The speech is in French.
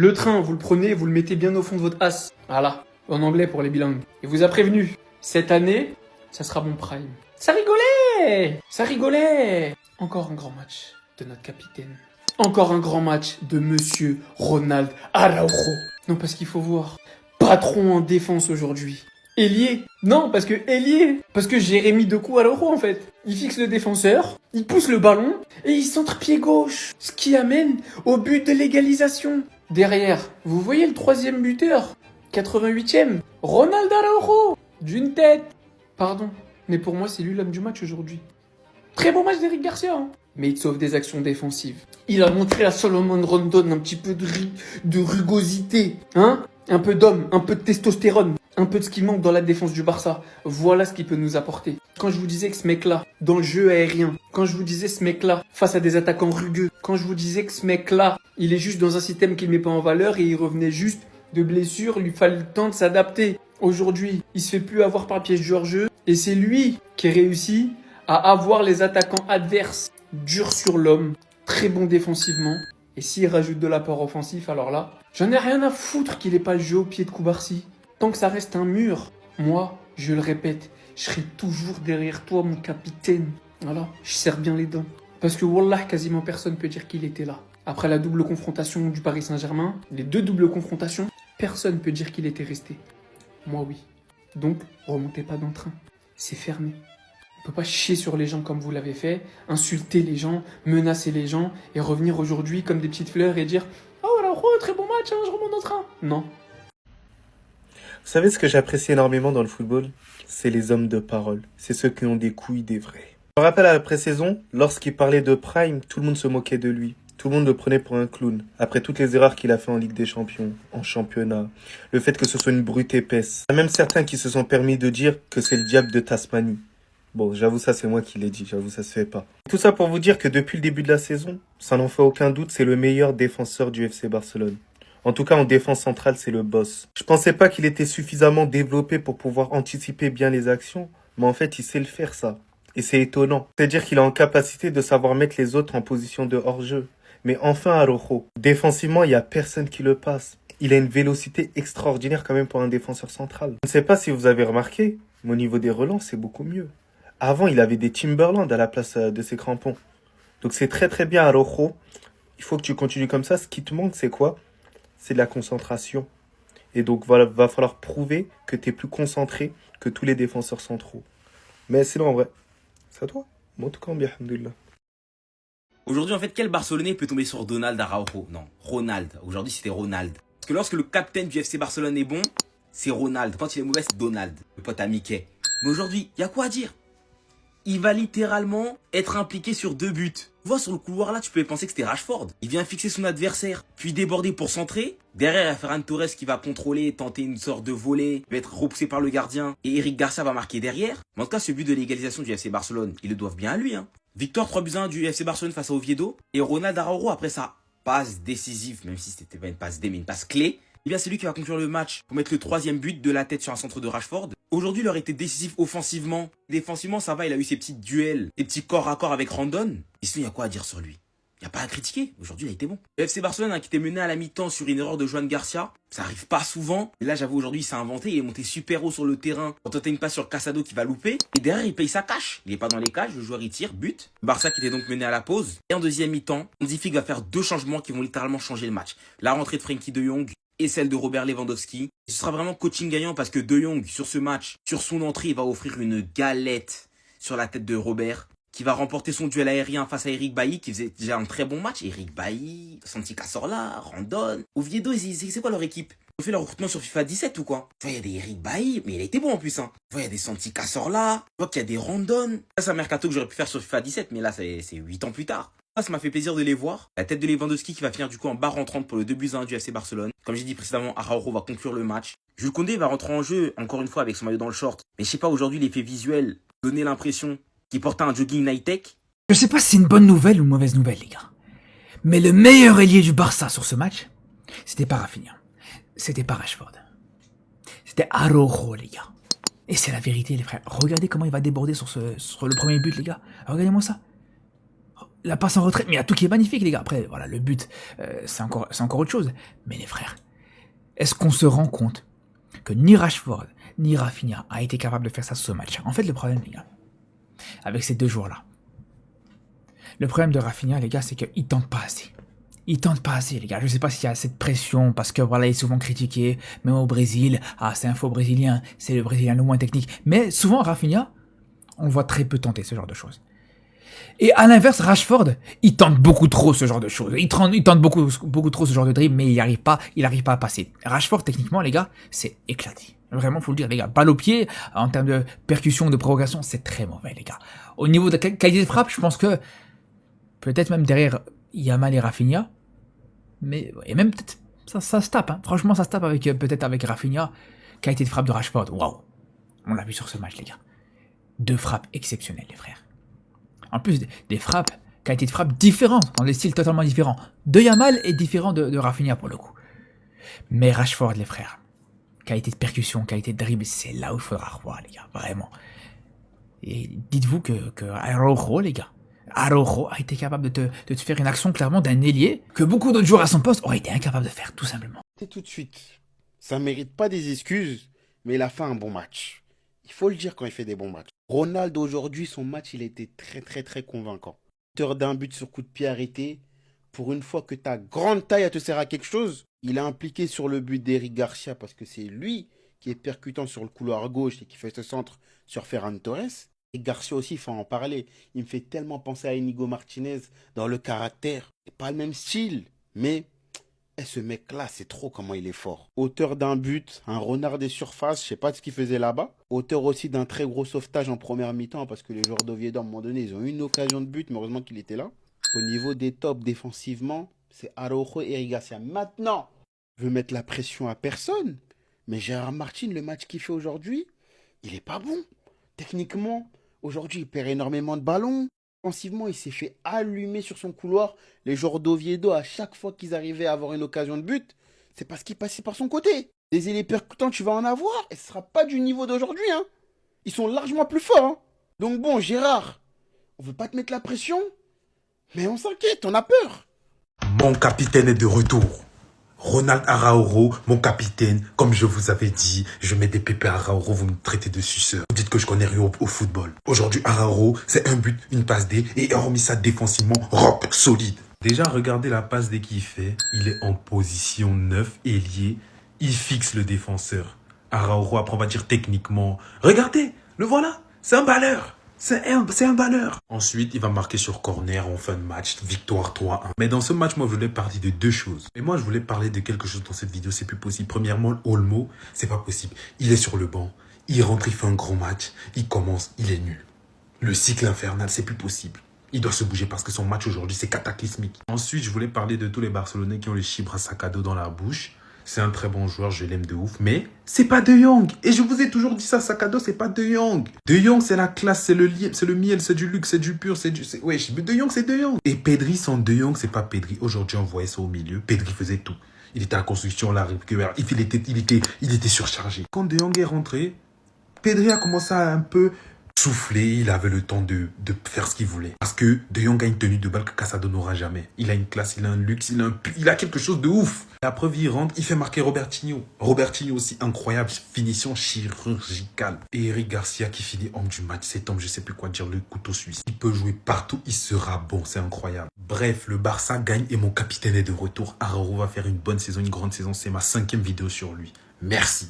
Le train, vous le prenez, vous le mettez bien au fond de votre as. Voilà, en anglais pour les bilingues. Il vous a prévenu, cette année, ça sera mon prime. Ça rigolait. Ça rigolait. Encore un grand match de notre capitaine. Encore un grand match de Monsieur Ronald Araujo. Non, parce qu'il faut voir. Patron en défense aujourd'hui. Ailier. Non, parce que Jérémy Doku Araujo, en fait. Il fixe le défenseur, il pousse le ballon et il centre pied gauche. Ce qui amène au but de l'égalisation. Derrière, vous voyez le troisième buteur, 88e, Ronald Araujo, d'une tête. Pardon, mais pour moi, c'est lui l'homme du match aujourd'hui. Très bon match d'Eric Garcia, hein. Mais il sauve des actions défensives. Il a montré à Solomon Rondon un petit peu de rugosité, hein. Un peu d'homme, un peu de testostérone, un peu de ce qui manque dans la défense du Barça. Voilà ce qu'il peut nous apporter. Quand je vous disais que ce mec-là, dans le jeu aérien, quand je vous disais ce mec-là, face à des attaquants rugueux, quand je vous disais que ce mec-là, il est juste dans un système qu'il met pas en valeur et il revenait juste de blessure, il lui fallait le temps de s'adapter. Aujourd'hui, il se fait plus avoir par piège du hors-jeu et c'est lui qui réussit à avoir les attaquants adverses durs sur l'homme, très bon défensivement. Et s'il rajoute de l'apport offensif, alors là, j'en ai rien à foutre qu'il ait pas le jeu au pied de Koubarsi. Tant que ça reste un mur, moi, je le répète, je serai toujours derrière toi, mon capitaine. Voilà, je serre bien les dents. Parce que Wallah, quasiment personne peut dire qu'il était là. Après la double confrontation du Paris Saint-Germain, les deux doubles confrontations, personne peut dire qu'il était resté. Moi, oui. Donc, remontez pas dans le train. C'est fermé. On peut pas chier sur les gens comme vous l'avez fait, insulter les gens, menacer les gens et revenir aujourd'hui comme des petites fleurs et dire « Oh, alors, très bon match, hein, je remonte dans le train. » Non. Vous savez ce que j'apprécie énormément dans le football? C'est les hommes de parole. C'est ceux qui ont des couilles, des vrais. Je me rappelle à la pré-saison, lorsqu'il parlait de Prime, tout le monde se moquait de lui. Tout le monde le prenait pour un clown. Après toutes les erreurs qu'il a fait en Ligue des Champions, en championnat, le fait que ce soit une brute épaisse. Il y a même certains qui se sont permis de dire que c'est le diable de Tasmanie. Bon, j'avoue, ça c'est moi qui l'ai dit, j'avoue, ça se fait pas. Tout ça pour vous dire que depuis le début de la saison, ça n'en fait aucun doute, c'est le meilleur défenseur du FC Barcelone. En tout cas, en défense centrale, c'est le boss. Je pensais pas qu'il était suffisamment développé pour pouvoir anticiper bien les actions, mais en fait, il sait le faire, ça. Et c'est étonnant. C'est-à-dire qu'il est en capacité de savoir mettre les autres en position de hors-jeu. Mais enfin, Araujo, défensivement, il y a personne qui le passe. Il a une vélocité extraordinaire quand même pour un défenseur central. Je ne sais pas si vous avez remarqué, mais au niveau des relances, c'est beaucoup mieux. Avant, il avait des Timberland à la place de ses crampons. Donc c'est très très bien, Araujo. Il faut que tu continues comme ça. Ce qui te manque, c'est quoi? C'est de la concentration. Et donc, voilà, va falloir prouver que tu es plus concentré que tous les défenseurs centraux. Mais sinon, en vrai, c'est à toi. Moi, en tout cas, bien, alhamdoulilah. Aujourd'hui, en fait, quel Barcelonais peut tomber sur Donald Araujo? Non, Ronald. Aujourd'hui, c'était Ronald. Parce que lorsque le capitaine du FC Barcelone est bon, c'est Ronald. Quand il est mauvais, c'est Donald, le pote à Mickey. Mais aujourd'hui, il y a quoi à dire? Il va littéralement être impliqué sur 2 buts. Tu vois, sur le couloir là, tu pouvais penser que c'était Rashford. Il vient fixer son adversaire, puis déborder pour centrer. Derrière, il y a Ferran Torres qui va contrôler, tenter une sorte de volée, va être repoussé par le gardien. Et Eric Garcia va marquer derrière. Mais en tout cas, ce but de l'égalisation du FC Barcelone, ils le doivent bien à lui, hein. Victoire 3-1 du FC Barcelone face à Oviedo. Et Ronald Araujo, après sa passe décisive, même si c'était pas une passe D, mais une passe clé, eh bien c'est lui qui va conclure le match pour mettre le 3e but de la tête sur un centre de Rashford. Aujourd'hui, il aurait été décisif offensivement. Défensivement, ça va, il a eu ses petits duels, ses petits corps à corps avec Rondon. Et sinon, il y a quoi à dire sur lui? Il n'y a pas à critiquer. Aujourd'hui, il a été bon. Le FC Barcelone, hein, qui était mené à la mi-temps sur une erreur de Joan Garcia. Ça arrive pas souvent. Et là, j'avoue, aujourd'hui, il s'est inventé. Il est monté super haut sur le terrain pour tenter une passe sur Casado qui va louper. Et derrière, il paye sa cache. Il est pas dans les cages. Le joueur, il tire, but. Barça qui était donc mené à la pause. Et en deuxième mi-temps, Hansi Flick va faire 2 changements qui vont littéralement changer le match. La rentrée de Frenkie de Jong et celle de Robert Lewandowski. Et ce sera vraiment coaching gagnant parce que De Jong, sur ce match, sur son entrée, il va offrir une galette sur la tête de Robert, qui va remporter son duel aérien face à Eric Bailly, qui faisait déjà un très bon match. Eric Bailly, Santi Cazorla, Rondon. Oviedo, c'est quoi leur équipe? Ils ont fait leur recrutement sur FIFA 17 ou quoi? Tu vois, il y a des Eric Bailly, mais il a été bon en plus, hein. Tu vois, il y a des Santi Cazorla, tu vois qu'il y a des Rondon. Ça, c'est un mercato que j'aurais pu faire sur FIFA 17, mais là, c'est 8 ans plus tard. Ça m'a fait plaisir de les voir. La tête de Lewandowski qui va finir du coup en barre rentrante pour le 2-1 du FC Barcelone. Comme j'ai dit précédemment, Araujo va conclure le match. Jules Koundé va rentrer en jeu, encore une fois, avec son maillot dans le short. Mais je sais pas, aujourd'hui, l'effet visuel donnait l'impression qu'il portait un jogging high-tech. Je sais pas si c'est une bonne nouvelle ou une mauvaise nouvelle, les gars. Mais le meilleur ailier du Barça sur ce match, c'était pas Rafinha. C'était pas Rashford. C'était Araujo, les gars. Et c'est la vérité, les frères. Regardez comment il va déborder sur le premier but, les gars. Regardez-moi ça. la passe en retrait, mais il y a tout qui est magnifique, les gars. Après, voilà, le but, c'est encore autre chose. Mais les frères, est-ce qu'on se rend compte que ni Rashford, ni Rafinha a été capable de faire ça sur ce match? En fait, le problème, les gars, avec ces 2 joueurs-là, le problème de Rafinha, les gars, c'est qu'il tente pas assez. Il tente pas assez, les gars. Je sais pas s'il y a cette pression, parce que voilà, il est souvent critiqué, même au Brésil. Ah, c'est un faux Brésilien, c'est le Brésilien le moins technique. Mais souvent, Rafinha, on le voit très peu tenter ce genre de choses. Et à l'inverse, Rashford, il tente beaucoup trop ce genre de choses. Il tente beaucoup trop ce genre de dribble, mais il arrive pas à passer. Rashford, techniquement, les gars, c'est éclaté. Vraiment, faut le dire, les gars. Balle au pied, en termes de percussion, de provocation, c'est très mauvais, les gars. Au niveau de la qualité de frappe, je pense que, peut-être même derrière Yamal et Rafinha, mais, et même peut-être, ça se tape, hein. Franchement, ça se tape peut-être avec Rafinha. Qualité de frappe de Rashford, waouh. On l'a vu sur ce match, les gars. 2 frappes exceptionnelles, les frères. En plus, des frappes, qualité de frappe différentes, dans des styles totalement différents. De Yamal est différent de Rafinha pour le coup. Mais Rashford, les frères, qualité de percussion, qualité de dribble, c'est là où il faudra revoir, les gars, vraiment. Et dites-vous que Araujo, les gars, Araujo a été capable de te faire une action clairement d'un ailier que beaucoup d'autres joueurs à son poste auraient été incapables de faire, tout simplement. Tout de suite, ça mérite pas des excuses, mais il a fait un bon match. Il faut le dire quand il fait des bons matchs. Ronaldo, aujourd'hui, son match, il a été très convaincant. Auteur d'un but sur coup de pied arrêté. Pour une fois que ta grande taille, elle te sert à quelque chose. Il est impliqué sur le but d'Eric Garcia parce que c'est lui qui est percutant sur le couloir gauche et qui fait ce centre sur Ferran Torres. Et Garcia aussi, il faut en parler. Il me fait tellement penser à Inigo Martinez dans le caractère. C'est pas le même style, mais... ce mec-là, c'est trop comment il est fort. Auteur d'un but, un renard des surfaces, je sais pas ce qu'il faisait là-bas. Auteur aussi d'un très gros sauvetage en première mi-temps parce que les joueurs d'Oviedo, à un moment donné, ils ont eu une occasion de but, mais heureusement qu'il était là. Au niveau des tops défensivement, c'est Araujo et Eric Garcia. Maintenant, je veux mettre la pression à personne, mais Gérard Martin, le match qu'il fait aujourd'hui, il est pas bon. Techniquement, aujourd'hui, il perd énormément de ballons. Offensivement, il s'est fait allumer sur son couloir. Les joueurs d'Oviedo, à chaque fois qu'ils arrivaient à avoir une occasion de but, c'est parce qu'ils passaient par son côté. Des ailiers percutants, tu vas en avoir, et ce sera pas du niveau d'aujourd'hui. Hein. Ils sont largement plus forts. Hein. Donc bon, Gérard, on veut pas te mettre la pression, mais on s'inquiète, on a peur. Mon capitaine est de retour. Ronald Araujo, mon capitaine. Comme je vous avais dit, je mets des pépés à Araujo, vous me traitez de suceur. Vous dites que je connais rien au football. Aujourd'hui, Araujo, c'est un but, une passe D, et hormis ça défensivement, rock, solide. Déjà, regardez la passe D qu'il fait. Il est en position 9, ailier. Il fixe le défenseur. Araujo, après on va dire techniquement. Regardez, le voilà, c'est un balleur. C'est un balleur. Ensuite, il va marquer sur corner en fin de match. Victoire 3-1. Mais dans ce match, moi, je voulais parler de 2 choses. Et moi, je voulais parler de quelque chose dans cette vidéo. C'est plus possible. Premièrement, Olmo, c'est pas possible. Il est sur le banc. Il rentre, il fait un gros match. Il commence, il est nul. Le cycle infernal, c'est plus possible. Il doit se bouger parce que son match aujourd'hui, c'est cataclysmique. Ensuite, je voulais parler de tous les Barcelonais qui ont les chibres à sac à dos dans la bouche. C'est un très bon joueur, je l'aime de ouf, mais c'est pas De Jong. Et je vous ai toujours dit ça, sac à dos, c'est pas De Jong. De Jong, c'est la classe, c'est le miel, c'est du luxe, c'est du pur, wesh, De Jong, c'est De Jong. Et Pedri, sans De Jong, c'est pas Pedri. Aujourd'hui, on voyait ça au milieu. Pedri faisait tout. Il était à la construction, la récupération. Il était surchargé. Quand De Jong est rentré, Pedri a commencé à un peu souffler, il avait le temps de faire ce qu'il voulait. Parce que De Jong a une tenue de balle que Casado n'aura jamais. Il a une classe, il a un luxe, il a quelque chose de ouf. La preuve, il rentre, il fait marquer Robertinho. Robertinho aussi, incroyable, finition chirurgicale. Et Eric Garcia qui finit homme du match. Cet homme, je sais plus quoi dire, le couteau suisse. Il peut jouer partout, il sera bon, c'est incroyable. Bref, le Barça gagne et mon capitaine est de retour. Araujo va faire une bonne saison, une grande saison. C'est ma 5e vidéo sur lui. Merci.